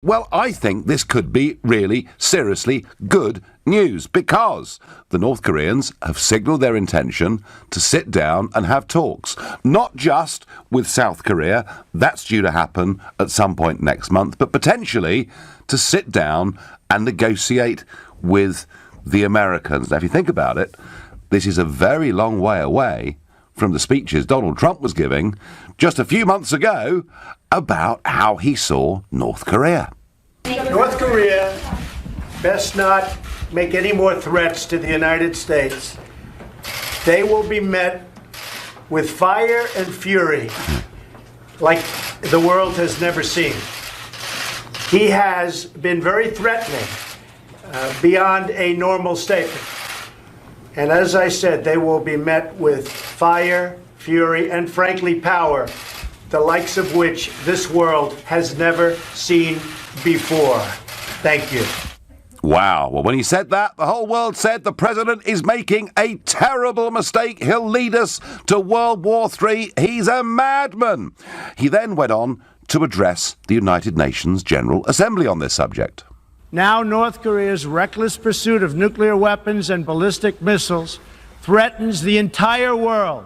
Well, I think this could be really seriously good news because the North Koreans have signalled their intention to sit down and have talks, not just with South Korea, that's due to happen at some point next month, but potentially to sit down and negotiate with the Americans. Now, if you think about it, this is a very long way away from the speeches Donald Trump was giving just a few months ago about how he saw North Korea. North Korea best not make any more threats to the United States. They will be met with fire and fury like the world has never seen. He has been very threatening beyond a normal statement. And as I said, they will be met with fire, fury, and frankly power, the likes of which this world has never seen before. Thank you. Wow. Well, when he said that, the whole world said the president is making a terrible mistake. He'll lead us to World War III. He's a madman. He then went on to address the United Nations General Assembly on this subject. Now North Korea's reckless pursuit of nuclear weapons and ballistic missiles threatens the entire world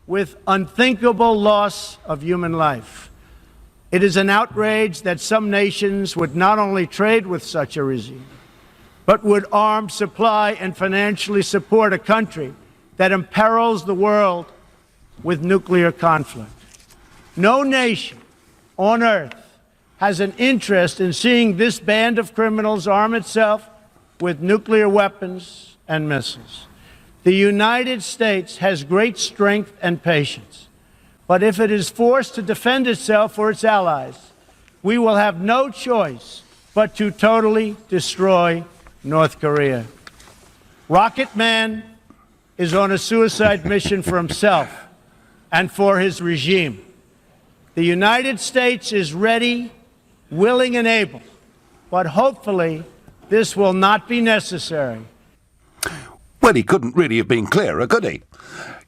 with unthinkable loss of human life. It is an outrage that some nations would not only trade with such a regime, but would arm, supply, and financially support a country that imperils the world with nuclear conflict. No nation on earth has an interest in seeing this band of criminals arm itself with nuclear weapons and missiles. The United States has great strength and patience, but if it is forced to defend itself or its allies, we will have no choice but to totally destroy North Korea. Rocket Man is on a suicide mission for himself and for his regime. The United States is ready, willing and able, but hopefully this will not be necessary. Well, he couldn't really have been clearer, could he?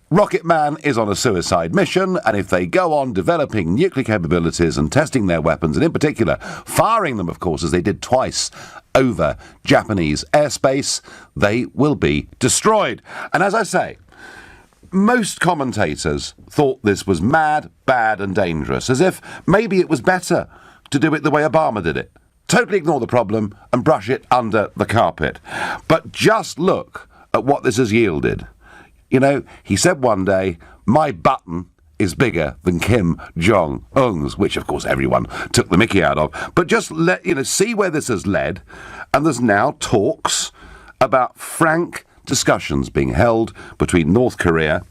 Rocket Man is on a suicide mission, and if they go on developing nuclear capabilities and testing their weapons, and in particular firing them, of course, as they did twice over Japanese airspace, they will be destroyed. And as I say, most commentators thought this was mad, bad and dangerous, as if maybe it was better to do it the way Obama did it. Totally ignore the problem and brush it under the carpet. But just look at what this has yielded. You know, he said one day, my button is bigger than Kim Jong-un's, which of course everyone took the mickey out of. But just see where this has led, and there's now talks about frank discussions being held between North Korea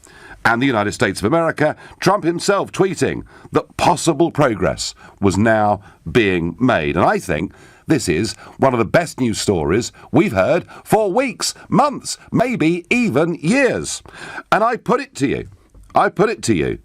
and the United States of America, Trump himself tweeting that possible progress was now being made. And I think this is one of the best news stories we've heard for weeks, months, maybe even years. And I put it to you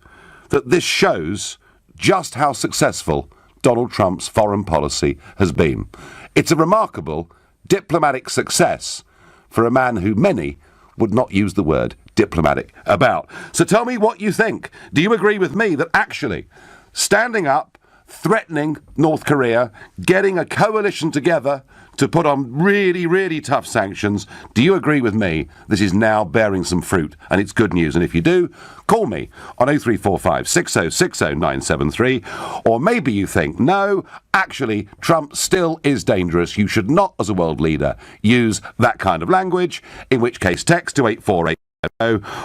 that this shows just how successful Donald Trump's foreign policy has been. It's a remarkable diplomatic success for a man who many would not use the word diplomatic about. So tell me what you think. Do you agree with me that actually standing up, threatening North Korea, getting a coalition together to put on really, really tough sanctions, do you agree with me this is now bearing some fruit and it's good news? And if you do, call me on 0345 6060 973. Or maybe you think, no, actually, Trump still is dangerous. You should not, as a world leader, use that kind of language, in which case text to 848.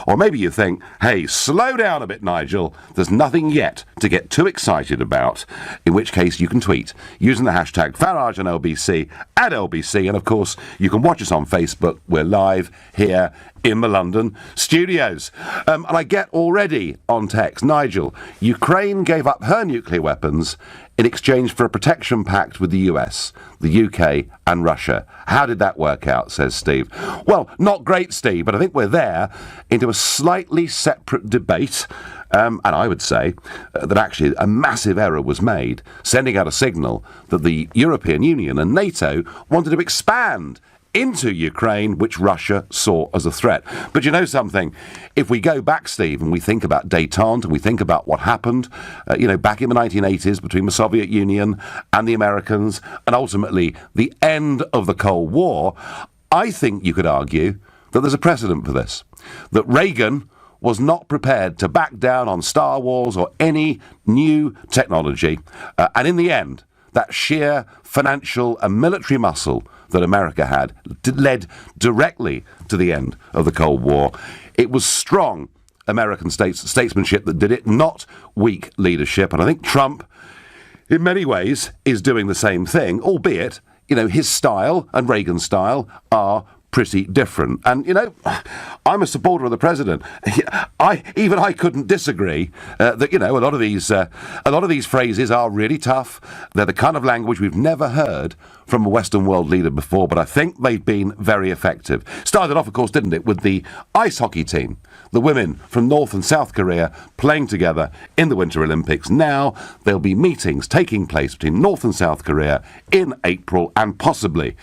Or maybe you think, hey, slow down a bit, Nigel. There's nothing yet to get too excited about. In which case you can tweet using the hashtag Farage and LBC at LBC. And of course, you can watch us on Facebook. We're live here in the London studios. And I get already on text, Nigel, Ukraine gave up her nuclear weapons in exchange for a protection pact with the US, the UK and Russia. How did that work out, says Steve? Well, not great, Steve, but I think we're there into a slightly separate debate. And I would say that actually a massive error was made, sending out a signal that the European Union and NATO wanted to expand into Ukraine, which Russia saw as a threat. But you know something? If we go back, Steve, and we think about détente and we think about what happened, back in the 1980s between the Soviet Union and the Americans, and ultimately the end of the Cold War, I think you could argue that there's a precedent for this. That Reagan was not prepared to back down on Star Wars or any new technology. And in the end, that sheer financial and military muscle that America had led directly to the end of the Cold War. It was strong American statesmanship that did it, not weak leadership. And I think Trump, in many ways, is doing the same thing, albeit, his style and Reagan's style are pretty different. And, I'm a supporter of the president. I couldn't disagree that, a lot of these phrases are really tough. They're the kind of language we've never heard from a Western world leader before, but I think they've been very effective. Started off, of course, didn't it, with the ice hockey team, the women from North and South Korea playing together in the Winter Olympics. Now there'll be meetings taking place between North and South Korea in April, and possibly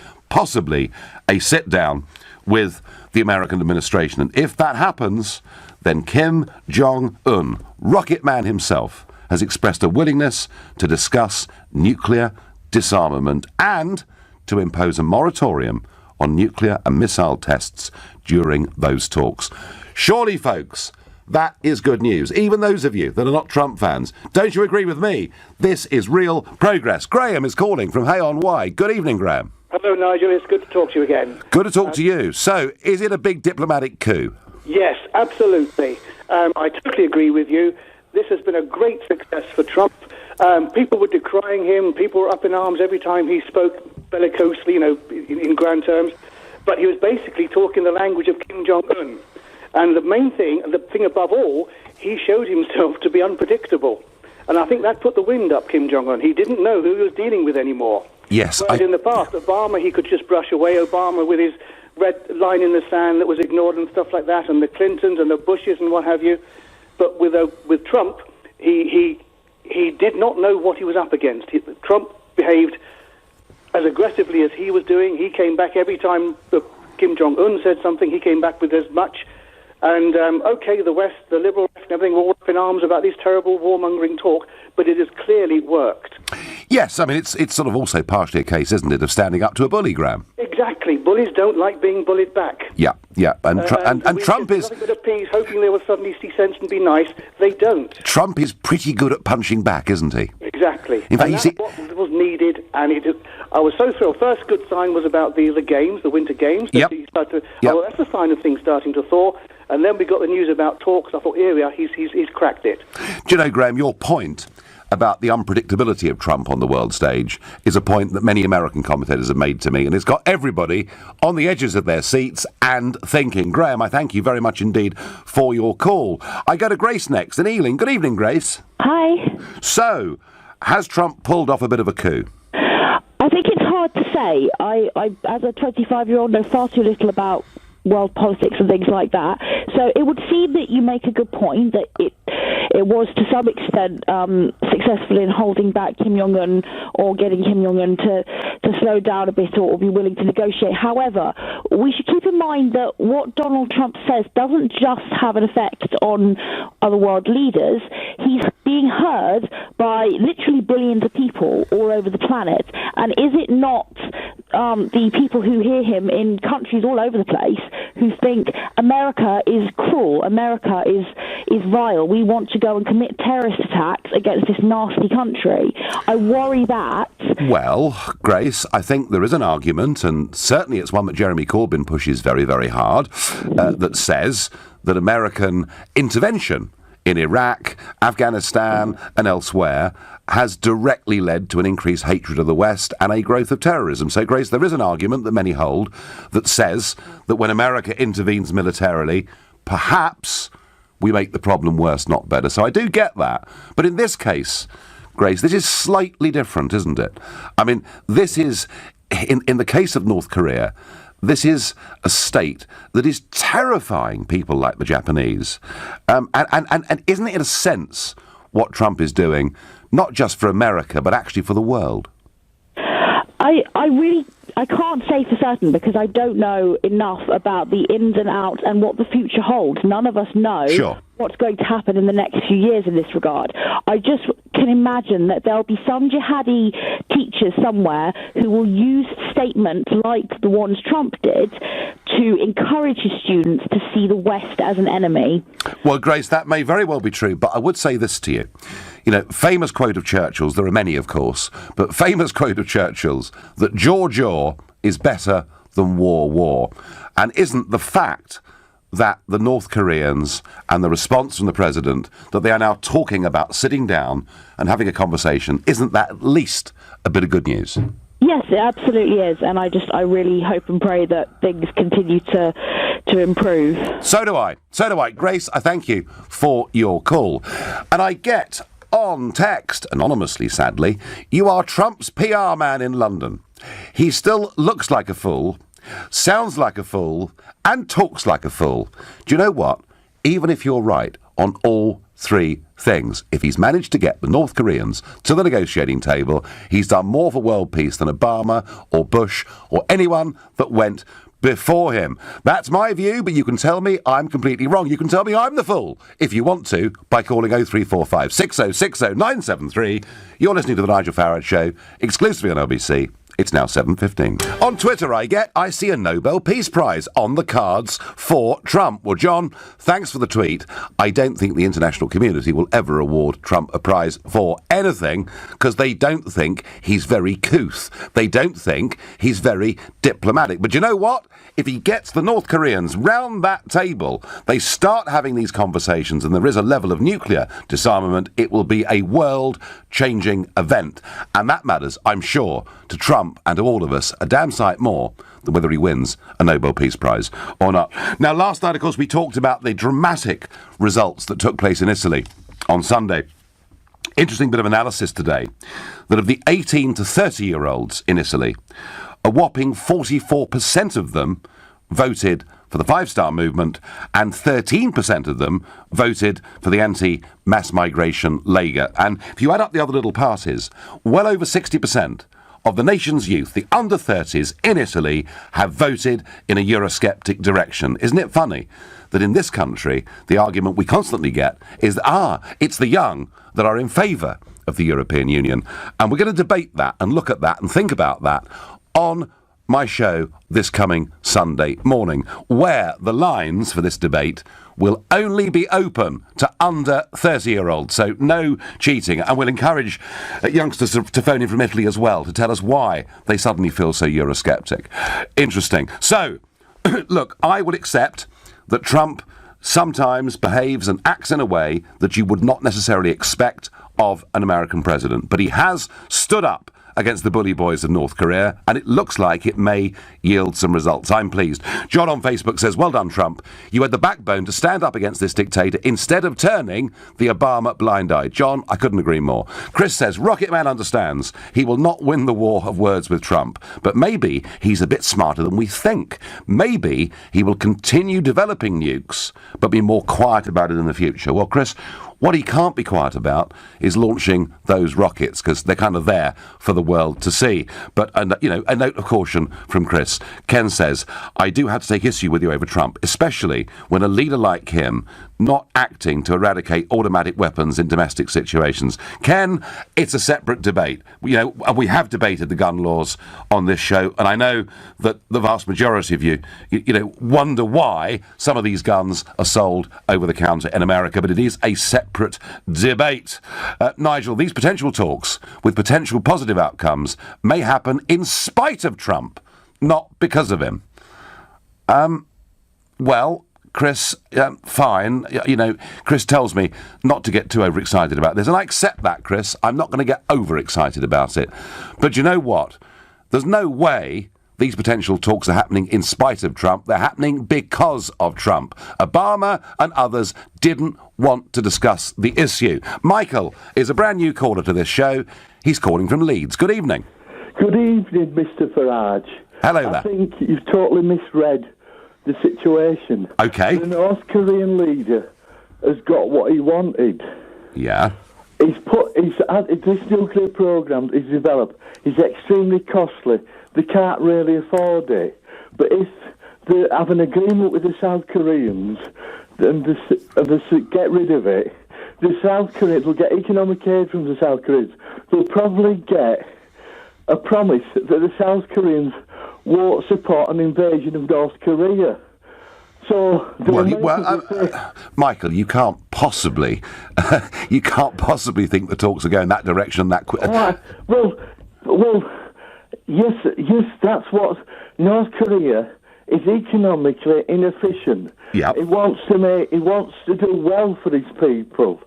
a sit-down with the American administration. And if that happens, then Kim Jong-un, Rocket Man himself, has expressed a willingness to discuss nuclear disarmament and to impose a moratorium on nuclear and missile tests during those talks. Surely, folks, that is good news. Even those of you that are not Trump fans, don't you agree with me? This is real progress. Graham is calling from Hay on Wye. Good evening, Graham. Hello, Nigel. It's good to talk to you again. Good to talk to you. So, is it a big diplomatic coup? Yes, absolutely. I totally agree with you. This has been a great success for Trump. People were decrying him. People were up in arms every time he spoke bellicosely, in grand terms. But he was basically talking the language of Kim Jong-un. And the thing above all, he showed himself to be unpredictable. And I think that put the wind up Kim Jong-un. He didn't know who he was dealing with anymore. Yes. Whereas in the past, Obama, he could just brush away. Obama with his red line in the sand that was ignored and stuff like that, and the Clintons and the Bushes and what have you. But with Trump, he did not know what he was up against. Trump behaved as aggressively as he was doing. He came back every time Kim Jong-un said something. He came back with as much. And, the West, the liberal left and everything, all up in arms about this terrible warmongering talk, but it has clearly worked. Yes, I mean, it's sort of also partially a case, isn't it, of standing up to a bully, Graham? Exactly. Bullies don't like being bullied back. Yeah. And Trump is... Nothing but appease, hoping they will suddenly see sense and be nice. They don't. Trump is pretty good at punching back, isn't he? Exactly. In fact, that's what was needed, and I was so thrilled. First good sign was about the games, the Winter Games. Yep. Well, that's a sign of things starting to thaw. And then we got the news about talks. I thought, here we are, he's cracked it. Do you know, Graham, your point about the unpredictability of Trump on the world stage is a point that many American commentators have made to me, and it's got everybody on the edges of their seats and thinking. Graham, I thank you very much indeed for your call. I go to Grace next in Ealing. Good evening, Grace. Hi. So, has Trump pulled off a bit of a coup? I think it's hard to say. I as a 25-year-old, know far too little about world politics and things like that. So it would seem that you make a good point that it was to some extent successful in holding back Kim Jong-un or getting Kim Jong-un to slow down a bit or be willing to negotiate. However, we should keep in mind that what Donald Trump says doesn't just have an effect on other world leaders. He's being heard by literally billions of people all over the planet. And is it not the people who hear him in countries all over the place who think America is cruel, America is vile, we want to go and commit terrorist attacks against this nasty country? I worry that... Well, Grace, I think there is an argument, and certainly it's one that Jeremy Corbyn pushes very, very hard, that says that American intervention in Iraq, Afghanistan and elsewhere has directly led to an increased hatred of the West and a growth of terrorism. So, Grace, there is an argument that many hold that says that when America intervenes militarily, perhaps we make the problem worse, not better. So I do get that. But in this case, Grace, this is slightly different, isn't it? I mean, this is, in the case of North Korea, this is a state that is terrifying people like the Japanese. And isn't it, in a sense, what Trump is doing, not just for America, but actually for the world? I I can't say for certain because I don't know enough about the ins and outs and what the future holds. None of us know what's going to happen in the next few years in this regard. I just can imagine that there'll be some jihadi teachers somewhere who will use statements like the ones Trump did to encourage his students to see the West as an enemy. Well, Grace, that may very well be true, but I would say this to you. You know, famous quote of Churchill's, there are many, of course, but famous quote of Churchill's, that jaw is better than war. And isn't the fact that the North Koreans and the response from the president, that they are now talking about sitting down and having a conversation, isn't that at least a bit of good news? Yes, it absolutely is, and I really hope and pray that things continue to improve. So do I. Grace, I thank you for your call. And I get on text, anonymously sadly, you are Trump's PR man in London. He still looks like a fool, sounds like a fool, and talks like a fool. Do you know what? Even if you're right on all three things, if he's managed to get the North Koreans to the negotiating table, he's done more for world peace than Obama or Bush or anyone that went before him. That's my view, but you can tell me I'm completely wrong. You can tell me I'm the fool, if you want to, by calling 0345 6060 973. You're listening to The Nigel Farage Show, exclusively on LBC. It's now 7:15. On Twitter, I see a Nobel Peace Prize on the cards for Trump. Well, John, thanks for the tweet. I don't think the international community will ever award Trump a prize for anything because they don't think he's very couth. They don't think he's very diplomatic. But you know what? If he gets the North Koreans round that table, they start having these conversations and there is a level of nuclear disarmament, it will be a world-changing event. And that matters, I'm sure, to Trump and to all of us a damn sight more than whether he wins a Nobel Peace Prize or not. Now, last night, of course, we talked about the dramatic results that took place in Italy on Sunday. Interesting bit of analysis today, that of the 18 to 30-year-olds in Italy, a whopping 44% of them voted for the Five Star Movement and 13% of them voted for the anti-mass migration Lega. And if you add up the other little parties, well over 60% of the nation's youth, the under-30s in Italy, have voted in a Eurosceptic direction. Isn't it funny that in this country, the argument we constantly get is that, it's the young that are in favour of the European Union. And we're going to debate that and look at that and think about that on my show this coming Sunday morning, where the lines for this debate will only be open to under 30-year-olds, so no cheating. And we'll encourage youngsters to phone in from Italy as well to tell us why they suddenly feel so Eurosceptic. Interesting. So, look, I would accept that Trump sometimes behaves and acts in a way that you would not necessarily expect of an American president. But he has stood up against the bully boys of North Korea, and it looks like it may yield some results. I'm pleased. John on Facebook says, well done, Trump. You had the backbone to stand up against this dictator instead of turning the Obama blind eye. John, I couldn't agree more. Chris says, Rocket Man understands he will not win the war of words with Trump, but maybe he's a bit smarter than we think. Maybe he will continue developing nukes, but be more quiet about it in the future. Well, Chris, what he can't be quiet about is launching those rockets, because they're kind of there for the world to see. But, a note of caution from Chris. Ken says, I do have to take issue with you over Trump, especially when a leader like him not acting to eradicate automatic weapons in domestic situations. Ken, it's a separate debate. We have debated the gun laws on this show, and I know that the vast majority of you wonder why some of these guns are sold over the counter in America, but it is a separate debate. Nigel, these potential talks with potential positive outcomes may happen in spite of Trump, not because of him. Well, Chris, fine. Chris tells me not to get too overexcited about this, and I accept that, Chris. I'm not going to get overexcited about it. But you know what? There's no way these potential talks are happening in spite of Trump. They're happening because of Trump. Obama and others didn't want to discuss the issue. Michael is a brand new caller to this show. He's calling from Leeds. Good evening. Good evening, Mr. Farage. Hello there. I think you've totally misread the situation. Okay. The North Korean leader has got what he wanted. Yeah. this nuclear program is developed is extremely costly. They can't really afford it. But if they have an agreement with the South Koreans and they get rid of it, the South Koreans will get economic aid from the South Koreans. They'll probably get a promise that the South Koreans won't support an invasion of North Korea. So, Michael, you can't possibly think the talks are going that direction that quick. Yes, that's what North Korea is economically inefficient. Yeah, He wants to do well for his people.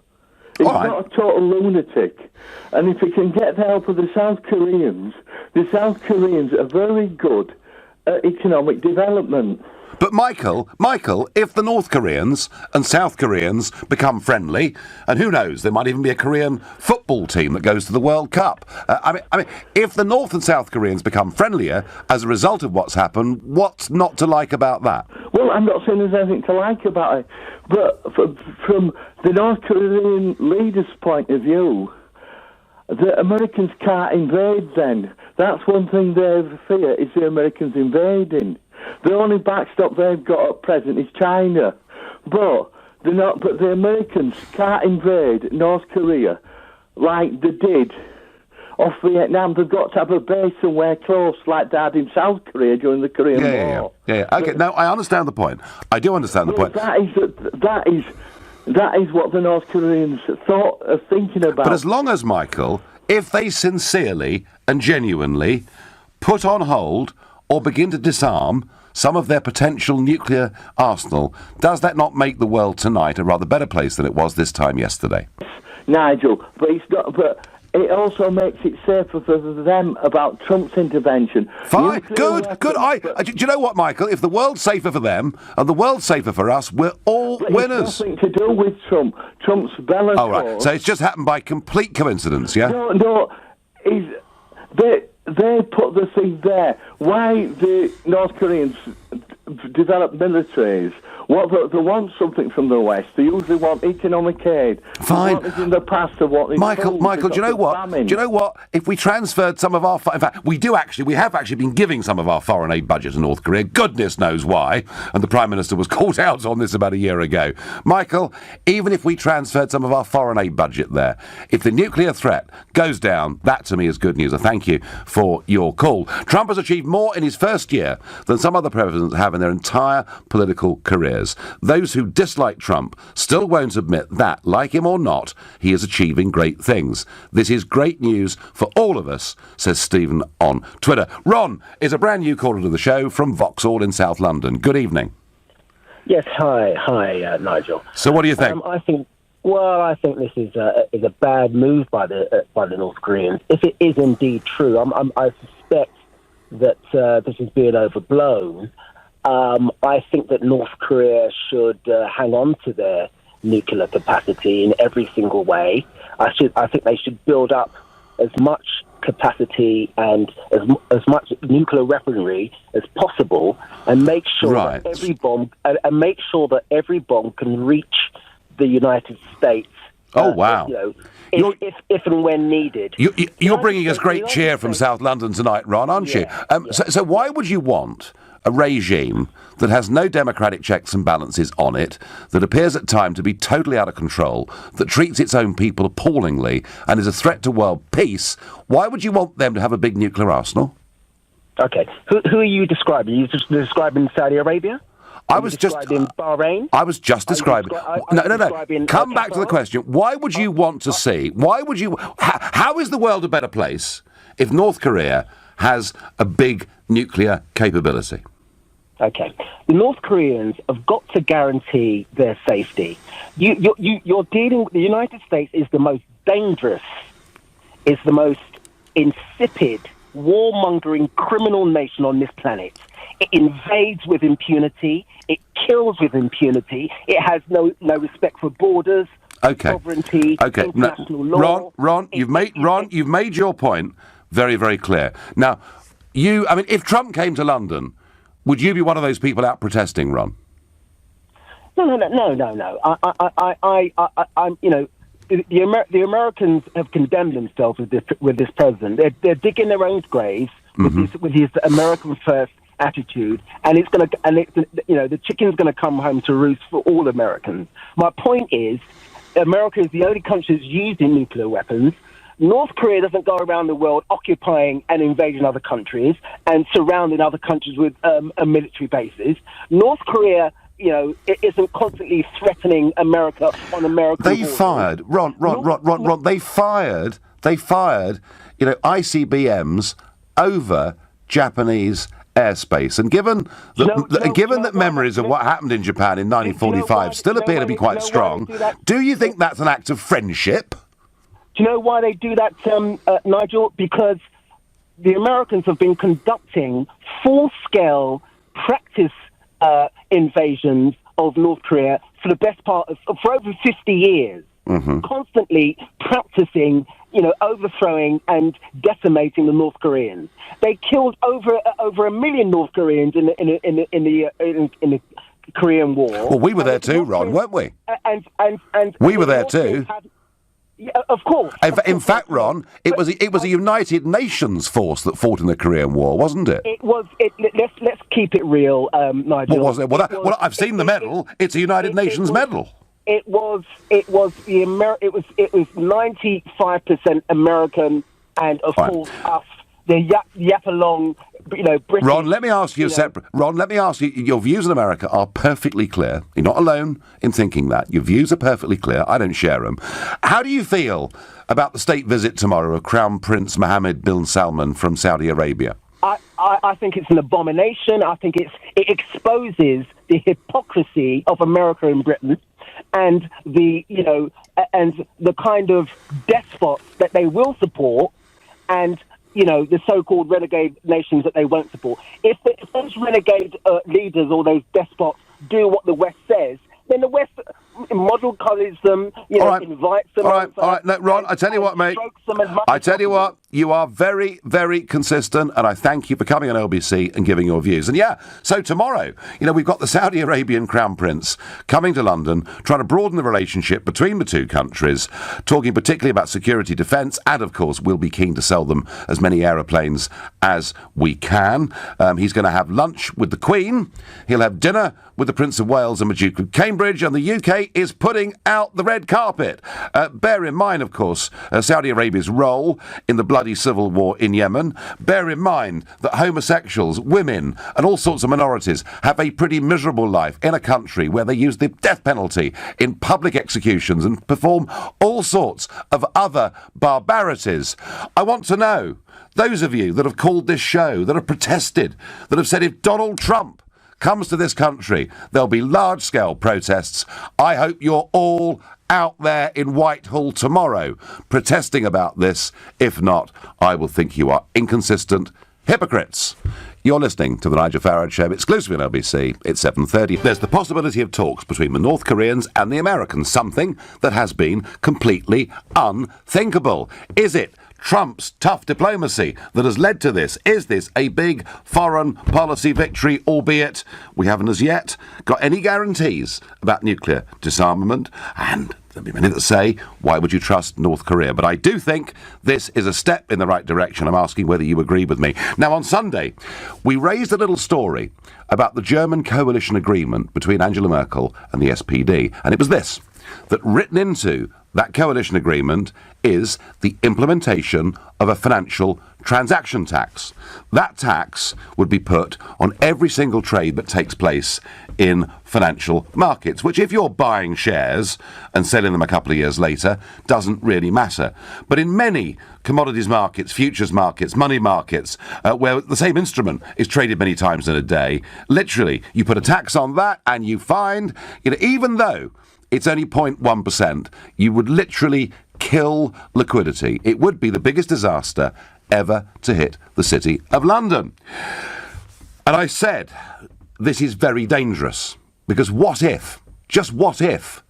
He's not a total lunatic. And if he can get the help of the South Koreans are very good at economic development. But Michael, if the North Koreans and South Koreans become friendly, and who knows, there might even be a Korean football team that goes to the World Cup. I mean, if the North and South Koreans become friendlier as a result of what's happened, what's not to like about that? Well, I'm not saying there's anything to like about it, but from the North Korean leaders' point of view, the Americans can't invade then. That's one thing they fear, is the Americans invading. The only backstop they've got at present is China. But the Americans can't invade North Korea like they did off Vietnam. They've got to have a base somewhere close like they had in South Korea during the Korean War. Yeah. Okay, no, I understand the point. I do understand the point. That is what the North Koreans are thinking about. But as long as, Michael, if they sincerely and genuinely put on hold or begin to disarm some of their potential nuclear arsenal, does that not make the world tonight a rather better place than it was this time yesterday? Nigel, but it's not. But it also makes it safer for them about Trump's intervention. Fine, good. Do you know what, Michael? If the world's safer for them and the world's safer for us, we're all winners. It's nothing to do with Trump. Trump's Bellator. Oh, right. So it's just happened by complete coincidence, yeah? No. They put the thing there. Why the North Koreans develop militaries? They want something from the West. They usually want economic aid. Fine. In the past, of what Michael, do you know what? Famine. Do you know what? If we transferred some of our... In fact, we have actually been giving some of our foreign aid budget to North Korea. Goodness knows why. And the Prime Minister was called out on this about a year ago. Michael, even if we transferred some of our foreign aid budget there, if the nuclear threat goes down, that to me is good news. I thank you for your call. Trump has achieved more in his first year than some other presidents have in their entire political careers. Those who dislike Trump still won't admit that, like him or not, he is achieving great things. This is great news for all of us, says Stephen on Twitter. Ron is a brand new caller to the show from Vauxhall in South London. Good evening. Yes, hi, Nigel. So what do you think? I think this is a bad move by the North Koreans. If it is indeed true, I suspect that this is being overblown. I think that North Korea should hang on to their nuclear capacity in every single way. I think they should build up as much capacity and as much nuclear weaponry as possible, and make sure that every bomb can reach the United States. Oh wow! If and when needed. You're bringing us great cheer from South London tonight, Ron, aren't you? So why would you want a regime that has no democratic checks and balances on it, that appears at times to be totally out of control, that treats its own people appallingly and is a threat to world peace? Why would you want them to have a big nuclear arsenal? Okay. Who are you describing? Are you just describing Saudi Arabia? I was just Bahrain. I was just describing. No. Come back to the question. Why would you want to see? Why would you? How is the world a better place if North Korea has a big nuclear capability? Okay, the North Koreans have got to guarantee their safety. You're dealing with the United States is the most dangerous, is the most insipid, warmongering criminal nation on this planet. It invades with impunity. It kills with impunity. It has no respect for borders, sovereignty, international law. Ron, you've made your point very, very clear. Now, if Trump came to London, would you be one of those people out protesting, Ron? No. I'm the Americans have condemned themselves with this president. They're digging their own graves with his American first attitude, and the chicken's going to come home to roost for all Americans. My point is, America is the only country that's using nuclear weapons. North Korea doesn't go around the world occupying and invading other countries and surrounding other countries with military bases. North Korea, it isn't constantly threatening America on American They borders. fired, Ron, they fired, ICBMs over Japanese airspace. And given that memories of what happened in Japan in 1945 still appear to be quite strong, do you think that's an act of friendship? Do you know why they do that, Nigel? Because the Americans have been conducting full-scale practice invasions of North Korea for the best part of for over 50 years, constantly practicing, overthrowing and decimating the North Koreans. They killed over 1 million North Koreans in the Korean War. Well, we were there too, Ron, weren't we? And we were there too. Of course. In fact, Ron, it was a United Nations force that fought in the Korean War, wasn't it? It was. Let's keep it real, Nigel. What was it? Well, I've seen the medal. It's a United Nations medal. It was 95% American, and of course us, the yap along. Britain. Ron, let me ask you Ron, let me ask you. Your views on America are perfectly clear. You're not alone in thinking that. Your views are perfectly clear. I don't share them. How do you feel about the state visit tomorrow of Crown Prince Mohammed bin Salman from Saudi Arabia? I think it's an abomination. I think it exposes the hypocrisy of America and Britain, and the kind of despots that they will support, and the so-called renegade nations that they won't support. If those renegade leaders or those despots do what the West says, then the West model colors them, invites them. All right. No, Ron, I tell you what, mate. I tell you what, you are very, very consistent, and I thank you for coming on LBC and giving your views. And so tomorrow, we've got the Saudi Arabian Crown Prince coming to London, trying to broaden the relationship between the two countries, talking particularly about security, defence, and of course, we'll be keen to sell them as many aeroplanes as we can. He's going to have lunch with the Queen. He'll have dinner with the Prince of Wales and the Duke of Cambridge, and the UK is putting out the red carpet. Bear in mind, of course, Saudi Arabia's role in the bloody civil war in Yemen. Bear in mind that homosexuals, women, and all sorts of minorities have a pretty miserable life in a country where they use the death penalty in public executions and perform all sorts of other barbarities. I want to know, those of you that have called this show, that have protested, that have said if Donald Trump comes to this country, there'll be large-scale protests. I hope you're all out there in Whitehall tomorrow protesting about this. If not, I will think you are inconsistent hypocrites. You're listening to the Nigel Farage Show, exclusively on LBC. It's 7:30. There's the possibility of talks between the North Koreans and the Americans, something that has been completely unthinkable. Is it Trump's tough diplomacy that has led to this? Is this a big foreign policy victory, albeit we haven't as yet got any guarantees about nuclear disarmament? And there'll be many that say, why would you trust North Korea? But I do think this is a step in the right direction. I'm asking whether you agree with me. Now, on Sunday, we raised a little story about the German coalition agreement between Angela Merkel and the SPD. And it was this, that written into that coalition agreement is the implementation of a financial transaction tax. That tax would be put on every single trade that takes place in financial markets, which if you're buying shares and selling them a couple of years later, doesn't really matter. But in many commodities markets, futures markets, money markets, where the same instrument is traded many times in a day, literally, you put a tax on that and you find, even though it's only 0.1%, you would literally kill liquidity. It would be the biggest disaster ever to hit the City of London. And I said, this is very dangerous, because what if, just what if,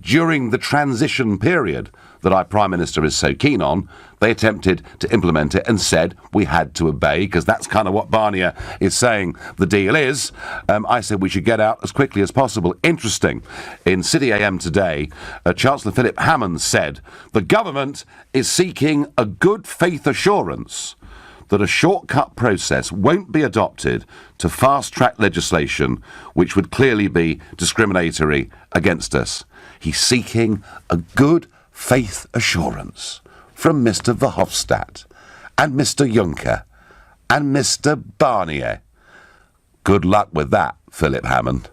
during the transition period that our Prime Minister is so keen on, they attempted to implement it and said we had to obey, because that's kind of what Barnier is saying the deal is. I said we should get out as quickly as possible. Interesting. In City AM today, Chancellor Philip Hammond said the government is seeking a good faith assurance that a shortcut process won't be adopted to fast-track legislation which would clearly be discriminatory against us. He's seeking a good faith assurance from Mr Verhofstadt and Mr Juncker and Mr Barnier. Good luck with that, Philip Hammond.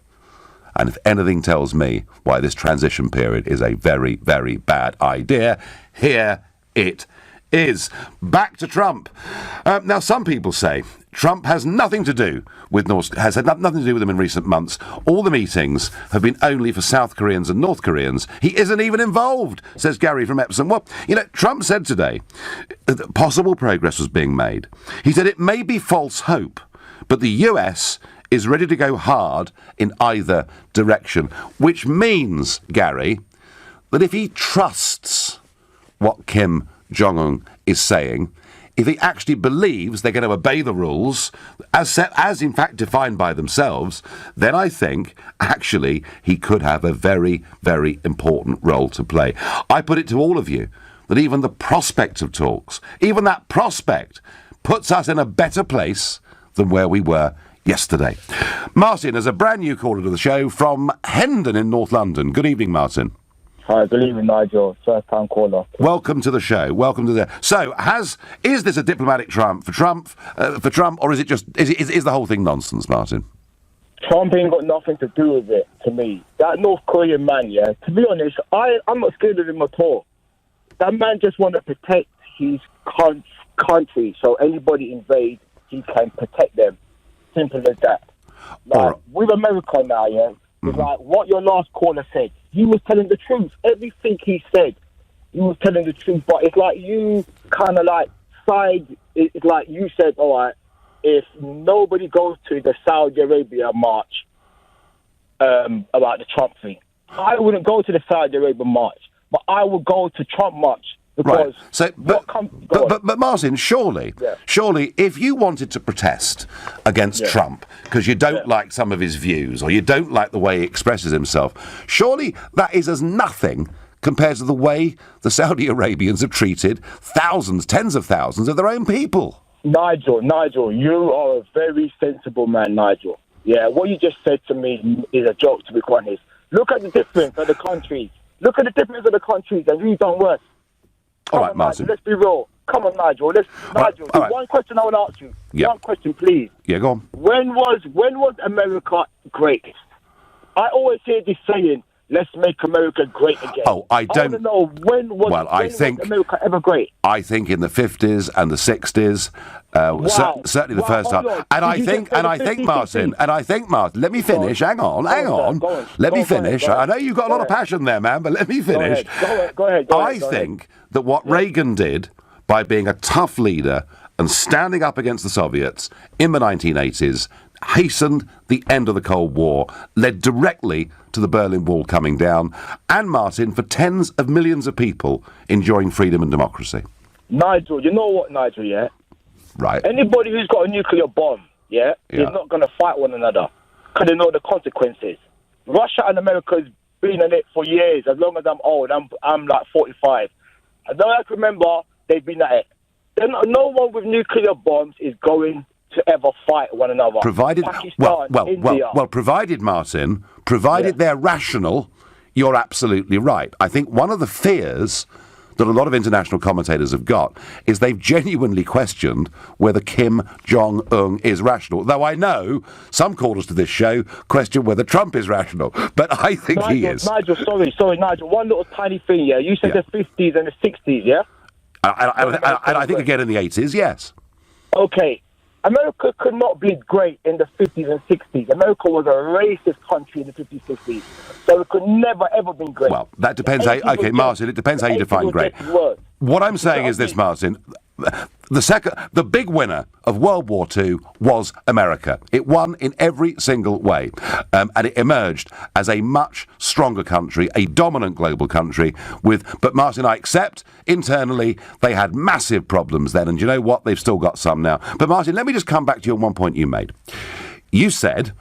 And if anything tells me why this transition period is a very, very bad idea, here it is. Back to Trump. Now, some people say Trump has nothing to do with has had nothing to do with them in recent months. All the meetings have been only for South Koreans and North Koreans. He isn't even involved, says Gary from Epsom. Well, Trump said today that possible progress was being made. He said it may be false hope, but the US is ready to go hard in either direction, which means, Gary, that if he trusts what Kim Jong-un is saying, if he actually believes they're going to obey the rules as in fact defined by themselves, then I think actually he could have a very, very important role to play. I put it to all of you that even the prospect of talks, even that prospect, puts us in a better place than where we were yesterday. Martin is a brand new caller to the show from Hendon in North London. Good evening, Martin. Hi, good evening, Nigel. First-time caller. Welcome to the show. Welcome to the. So, is this a diplomatic triumph for Trump, or is it just is the whole thing nonsense, Martin? Trump ain't got nothing to do with it. To me, that North Korean man, yeah. To be honest, I'm not scared of him at all. That man just want to protect his country, so anybody invade, he can protect them. Simple as that. Like with America now, yeah. It's like what your last caller said. He was telling the truth. Everything he said, he was telling the truth. But it's like you kind of like side. It's like you said, all right, if nobody goes to the Saudi Arabia march about the Trump thing, I wouldn't go to the Saudi Arabia march, but I would go to Trump march. Because right. So, but Martin, surely, if you wanted to protest against Trump because you don't like some of his views or you don't like the way he expresses himself, surely that is as nothing compared to the way the Saudi Arabians have treated thousands, tens of thousands of their own people. Nigel, you are a very sensible man, Nigel. Yeah, what you just said to me is a joke, to be quite honest. Look at the difference of the countries. Look at the difference of the countries and who's done worse. All right, Martin. Nigel, let's be real. Come on, Nigel. Nigel, all right. One question I want to ask you. Yeah. One question, please. Yeah, go on. When was America great? I always hear this saying, let's make America great again. Oh, I don't... want to know, when was America ever great? I think in the 50s and the 60s, certainly the first time. And I think, Martin, let me finish. Hang on. Let me finish. I know you've got a lot of passion there, man, but let me finish. Go ahead. I think that what Reagan did by being a tough leader and standing up against the Soviets in the 1980s hastened the end of the Cold War, led directly to the Berlin Wall coming down, and, Martin, for tens of millions of people enjoying freedom and democracy. Nigel, you know what, Nigel, yeah? Right. Anybody who's got a nuclear bomb, is not going to fight one another because they know the consequences. Russia and America has been in it for years. As long as I'm old, I'm like 45. As long as I can remember, they've been at it. No one with nuclear bombs is going to ever fight one another. Provided, Pakistan, provided, Martin, they're rational, you're absolutely right. I think one of the fears that a lot of international commentators have got is they've genuinely questioned whether Kim Jong-un is rational. Though I know some callers to this show question whether Trump is rational, but I think he is. Nigel, sorry, Nigel, one little tiny thing, yeah? You said the 50s and the 60s, yeah? And I think again in the 80s, yes. Okay. America could not be great in the 50s and 60s. America was a racist country in the 50s, 60s. So it could never, ever been great. Well, that depends how... Okay, Martin, it depends how you define great. What I'm saying is this, Martin. The big winner of World War II was America. It won in every single way, and it emerged as a much stronger country, a dominant global country. But Martin, I accept internally they had massive problems then, and you know what? They've still got some now. But Martin, let me just come back to you on one point you made. You said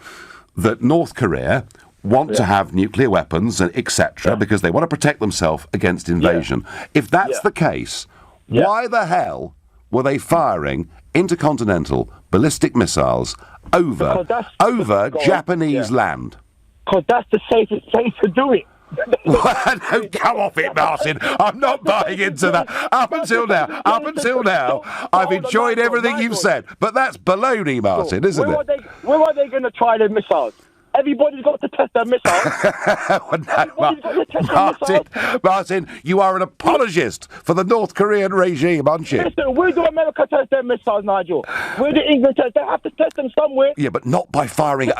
that North Korea want to have nuclear weapons and etc. because they want to protect themselves against invasion. If that's the case, why the hell were they firing intercontinental ballistic missiles over Japanese land? Because that's the safest place to do it. Don't come off it, Martin. I'm not buying into that. Up until now, I've enjoyed everything you've said. But that's baloney, Martin, isn't it? Where are they going to try their missiles? Everybody's got to test their missiles. Martin, you are an apologist for the North Korean regime, aren't you? Listen, where do America test their missiles, Nigel? Where do England test? They have to test them somewhere. Yeah, but not by firing it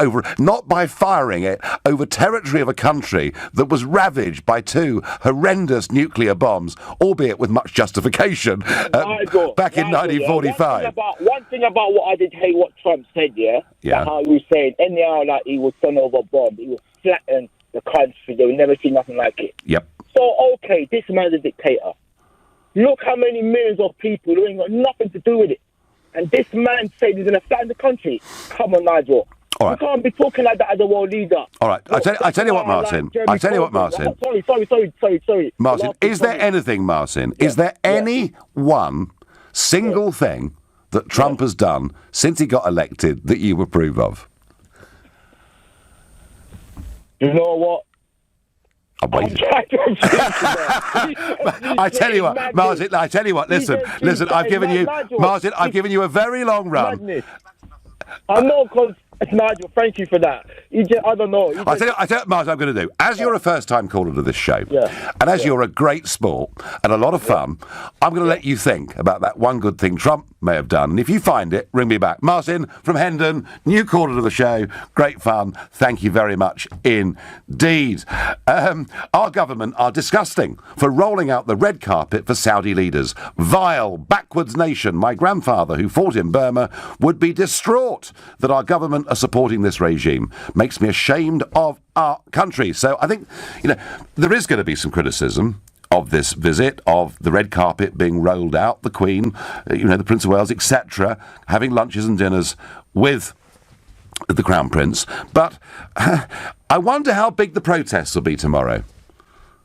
over territory of a country that was ravaged by 2 horrendous nuclear bombs, albeit with much justification, back in 1945. One thing about what I did hate what Trump said, how he was saying, anyhow, like he was done over a bomb, he was flattening the country, they will never see nothing like it. Yep. So, okay, this man's a dictator. Look how many millions of people who ain't got nothing to do with it. And this man said he's going to flatten the country. Come on, Nigel. All right. You can't be talking like that as a world leader. All right, I tell you what, Martin. Sorry. Martin, is there anything, Martin, is there any one single thing that Trump has done since he got elected that you approve of? You know what? I tell you what, Martin, listen, I've given you a very long run. I know, because Nigel, thank you for that. I don't know. I tell you what, Martin, I'm going to do. As you're a first-time caller to this show, and as you're a great sport and a lot of fun, I'm going to let you think about that one good thing Trump may have done. And if you find it, ring me back. Martin from Hendon, new caller to the show. Great fun. Thank you very much indeed. Our government are disgusting for rolling out the red carpet for Saudi leaders. Vile, backwards nation. My grandfather, who fought in Burma, would be distraught that our government are supporting this regime. Makes me ashamed of our country. So I think, there is going to be some criticism of this visit, of the red carpet being rolled out, the Queen, the Prince of Wales, etc., having lunches and dinners with the Crown Prince. But I wonder how big the protests will be tomorrow.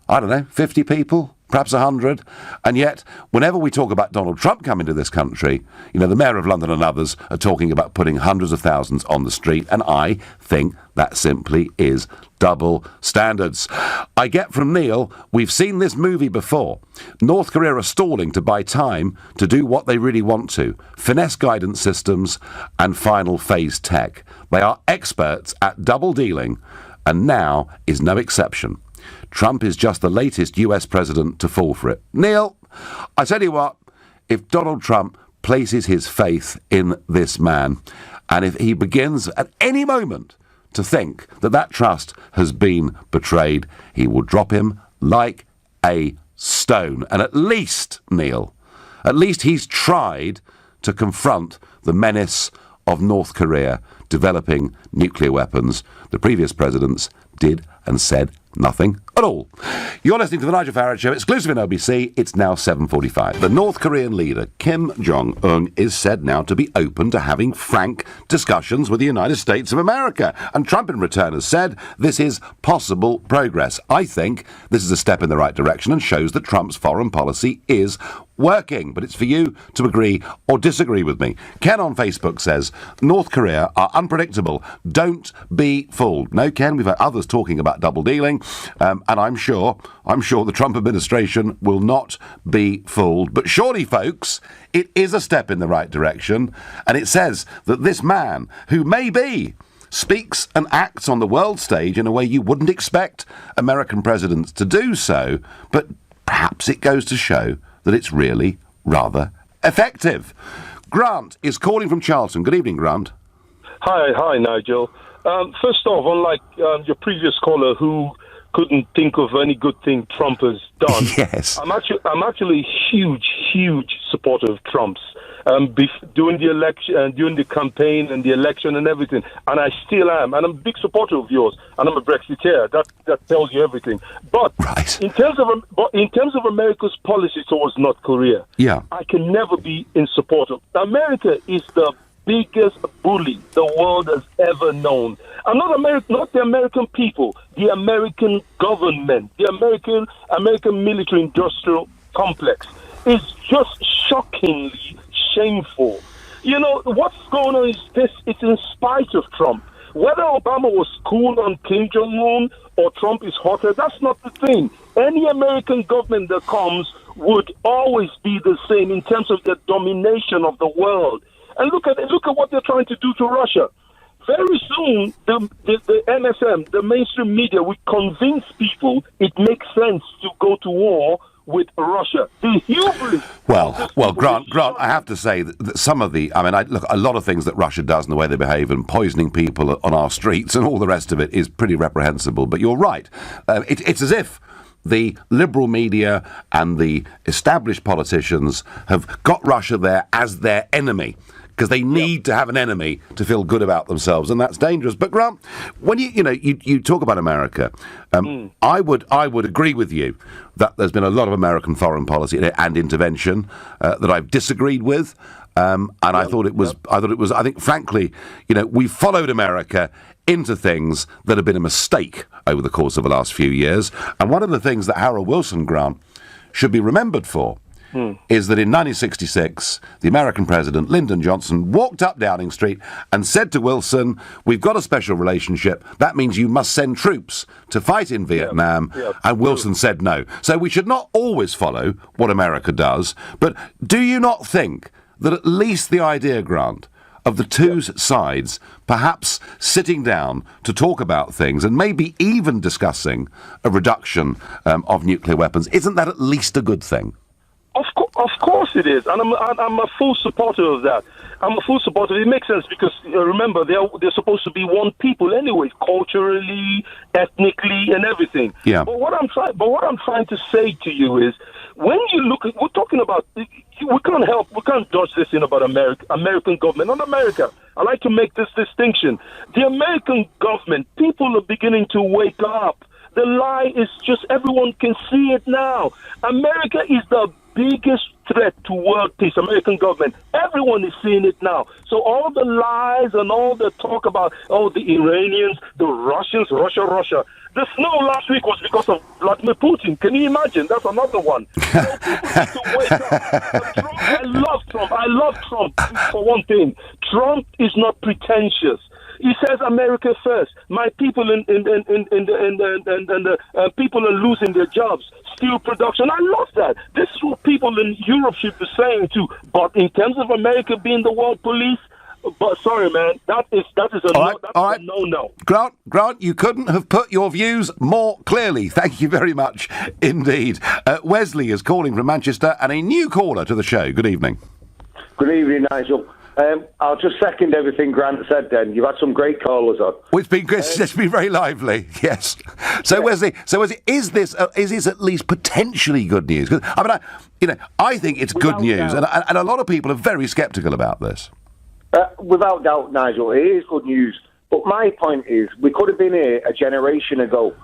I don't know, 50 people? Perhaps 100, and yet, whenever we talk about Donald Trump coming to this country, the Mayor of London and others are talking about putting hundreds of thousands on the street, and I think that simply is double standards. I get from Neil, we've seen this movie before. North Korea are stalling to buy time to do what they really want to. Finesse guidance systems and final phase tech. They are experts at double dealing, and now is no exception. Trump is just the latest US president to fall for it. Neil, I tell you what, if Donald Trump places his faith in this man, and if he begins at any moment to think that that trust has been betrayed, he will drop him like a stone. And at least, Neil, he's tried to confront the menace of North Korea developing nuclear weapons. The previous presidents did and said nothing at all. You're listening to the Nigel Farage Show, exclusive in LBC. It's now 7:45. The North Korean leader, Kim Jong-un, is said now to be open to having frank discussions with the United States of America. And Trump in return has said this is possible progress. I think this is a step in the right direction and shows that Trump's foreign policy is working. But it's for you to agree or disagree with me. Ken on Facebook says, North Korea are unpredictable. Don't be fooled. No, Ken, we've had others talking about double dealing, and I'm sure the Trump administration will not be fooled. But surely, folks, it is a step in the right direction, and it says that this man, who maybe speaks and acts on the world stage in a way you wouldn't expect American presidents to do so, but perhaps it goes to show that it's really rather effective. Grant is calling from Charlton. Good evening, Grant. Hi, Nigel. First off, unlike your previous caller who couldn't think of any good thing Trump has done, yes, I'm actually a huge supporter of Trump's. during the election and during the campaign and the election and everything, and I still am, and I'm a big supporter of yours, and I'm a Brexiteer. That tells you everything. But in terms of America's policy towards North Korea, I can never be in support of. America is the biggest bully the world has ever known. And not the American people, the American government, the American military-industrial complex is just shockingly shameful. You know, what's going on is this, it's in spite of Trump. Whether Obama was cool on Kim Jong-un or Trump is hotter, that's not the thing. Any American government that comes would always be the same in terms of the domination of the world. And look at what they're trying to do to Russia. Very soon, the MSM, the mainstream media, will convince people it makes sense to go to war with Russia. The hubris. Well, Grant, I have to say that some of the, look, a lot of things that Russia does and the way they behave and poisoning people on our streets and all the rest of it is pretty reprehensible. But you're right. It's as if the liberal media and the established politicians have got Russia there as their enemy, because they need to have an enemy to feel good about themselves, and that's dangerous. But Grant, when you talk about America, I would agree with you that there's been a lot of American foreign policy and intervention that I've disagreed with, and I thought it was. I think, frankly, we followed America into things that have been a mistake over the course of the last few years. And one of the things that Harold Wilson, Grant, should be remembered for is that in 1966, the American president, Lyndon Johnson, walked up Downing Street and said to Wilson, "We've got a special relationship. That means you must send troops to fight in Vietnam." And Wilson said no. So we should not always follow what America does. But do you not think that at least the idea, Grant, of the two sides perhaps sitting down to talk about things and maybe even discussing a reduction of nuclear weapons, isn't that at least a good thing? Of course it is, and I'm a full supporter of that. I'm a full supporter. It makes sense because remember they're supposed to be one people anyway, culturally, ethnically, and everything. Yeah. But what I'm trying to say to you is, when you look at, we're talking about, we can't dodge this in about American government, not America. I like to make this distinction. The American government, people are beginning to wake up. The lie is just, everyone can see it now. America is the biggest threat to world peace, American government. Everyone is seeing it now. So all the lies and all the talk about, the Iranians, the Russians, Russia. The snow last week was because of Vladimir Putin. Can you imagine? That's another one. People need to wake up. Trump, I love Trump for one thing. Trump is not pretentious. He says America first. My people people are losing their jobs. Steel production. I love that. This is what people in Europe should be saying too. But in terms of America being the world police, but sorry, man, that is a no. Grant, you couldn't have put your views more clearly. Thank you very much indeed. Wesley is calling from Manchester, and a new caller to the show. Good evening. Good evening, Nigel. I'll just second everything Grant said then. You've had some great callers on. Well, it's been very lively, yes. So, Wesley, is this at least potentially good news? I think it's good news, and a lot of people are very sceptical about this. Without doubt, Nigel, it is good news. But my point is, we could have been here a generation ago.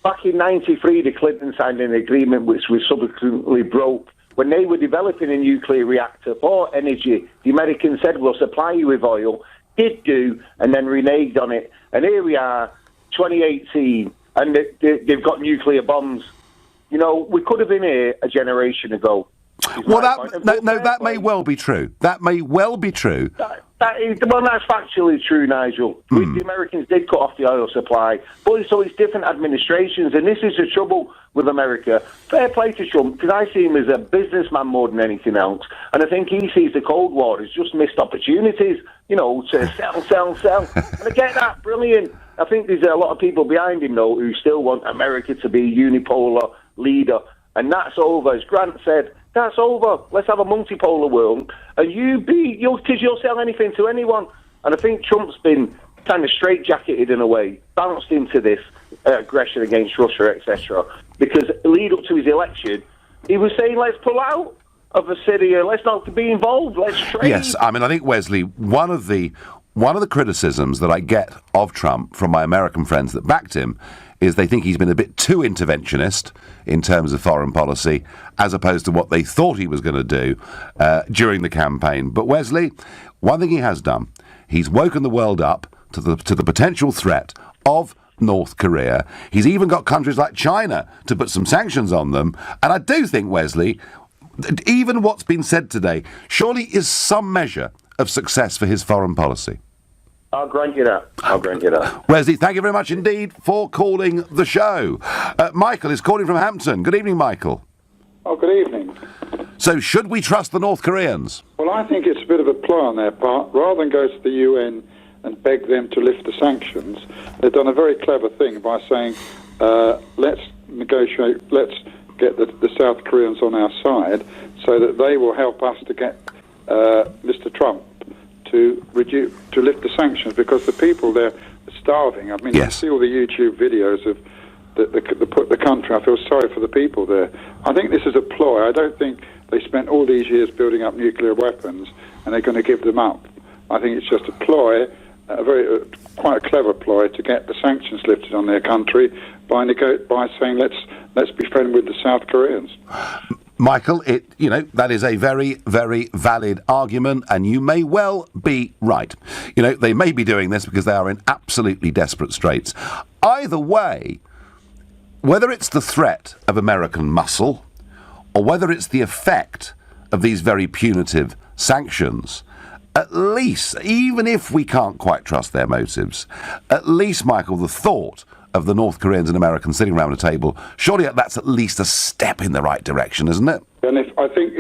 Back in '93, the Clintons signed an agreement which was subsequently broke. When they were developing a nuclear reactor for energy, the Americans said, we'll supply you with oil, did do, and then reneged on it. And here we are, 2018, and they've got nuclear bombs. We could have been here a generation ago. Well, that may well be true. That may well be true. That's factually true, Nigel. The Americans did cut off the oil supply, but so it's different administrations, and this is the trouble with America. Fair play to Trump, because I see him as a businessman more than anything else, and I think he sees the Cold War as just missed opportunities, to sell. And I get that, brilliant. I think there's a lot of people behind him, though, who still want America to be a unipolar leader, and that's over. As Grant said, that's over. Let's have a multipolar world, and you'll sell anything to anyone. And I think Trump's been kind of straitjacketed in a way, bounced into this aggression against Russia, etc. Because lead up to his election, he was saying, let's pull out. of a city. Let's not be involved. Let's trade. Yes, I mean, I think, Wesley, one of the criticisms that I get of Trump from my American friends that backed him is they think he's been a bit too interventionist in terms of foreign policy, as opposed to what they thought he was going to do during the campaign. But Wesley, one thing he has done, he's woken the world up to the potential threat of North Korea. He's even got countries like China to put some sanctions on them. And I do think, Wesley, even what's been said today surely is some measure of success for his foreign policy. I'll grant you that. Wesley, thank you very much indeed for calling the show. Michael is calling from Hampton. Good evening, Michael. Oh, good evening. So, should we trust the North Koreans? Well, I think it's a bit of a ploy on their part. Rather than go to the UN and beg them to lift the sanctions, they've done a very clever thing by saying, let's negotiate, let's get the South Koreans on our side so that they will help us to get Mr. Trump to lift the sanctions, because the people there are starving. I mean, yes. You see all the YouTube videos of the country. I feel sorry for the people there. I think this is a ploy. I don't think they spent all these years building up nuclear weapons and they're going to give them up. I think it's just a ploy, quite a clever ploy to get the sanctions lifted on their country by saying let's be friendly with the South Koreans. Michael, that is a very, very valid argument, and you may well be right. They may be doing this because they are in absolutely desperate straits. Either way, whether it's the threat of American muscle or whether it's the effect of these very punitive sanctions, at least, even if we can't quite trust their motives, at least, Michael, the thought of the North Koreans and Americans sitting around a table, surely that's at least a step in the right direction, isn't it? And I think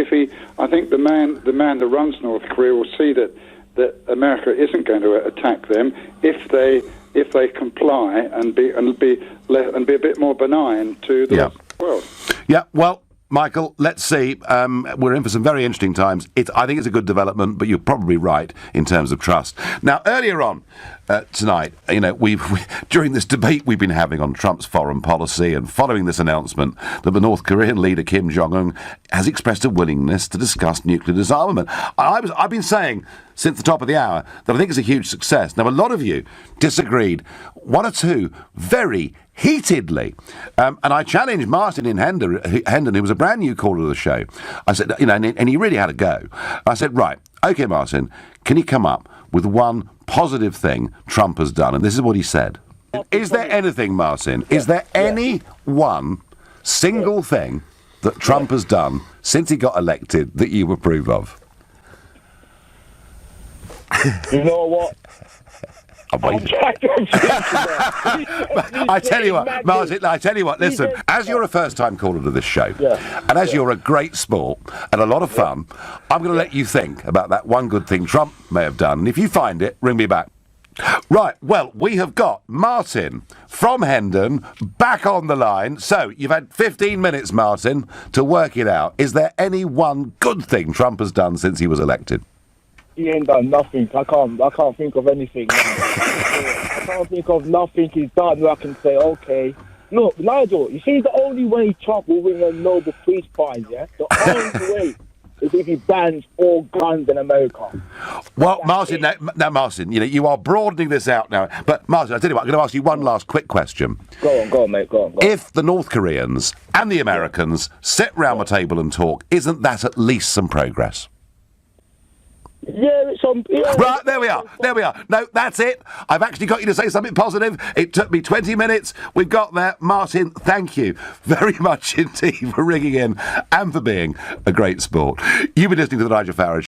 the man that runs North Korea will see that America isn't going to attack them if they comply and be a bit more benign to the world. Yeah, well, Michael, let's see. We're in for some very interesting times. I think it's a good development, but you're probably right in terms of trust. Now, earlier on tonight, during this debate we've been having on Trump's foreign policy and following this announcement that the North Korean leader Kim Jong-un has expressed a willingness to discuss nuclear disarmament. I've been saying since the top of the hour that I think it's a huge success. Now, a lot of you disagreed, one or two very heatedly. And I challenged Martin in Hendon, who was a brand new caller to the show. I said, and he really had a go. I said, right, OK, Martin, can you come up with one positive thing Trump has done? And this is what he said. Is there anything, Martin, is there any one single thing that Trump has done since he got elected that you approve of? You know what? I tell you what, Martin, listen, as you're a first-time caller to this show, and as you're a great sport and a lot of fun, I'm going to let you think about that one good thing Trump may have done, and if you find it, ring me back. Right, well, we have got Martin from Hendon back on the line. So, you've had 15 minutes, Martin, to work it out. Is there any one good thing Trump has done since he was elected? He ain't done nothing. I can't think of anything. I can't think of nothing he's done where I can say, okay. Look, Nigel, you see, the only way Trump will win a Nobel Peace Prize, the only way is if he bans all guns in America. Well, Martin, now, Martin, you are broadening this out now. But, Martin, I tell you what, I'm going to ask you one last quick question. Go on, mate, go on. If the North Koreans and the Americans sit round the table and talk, isn't that at least some progress? Yeah, right, there we are. No, that's it. I've actually got you to say something positive. It took me 20 minutes. We've got there. Martin, thank you very much indeed for ringing in and for being a great sport. You've been listening to the Nigel Farage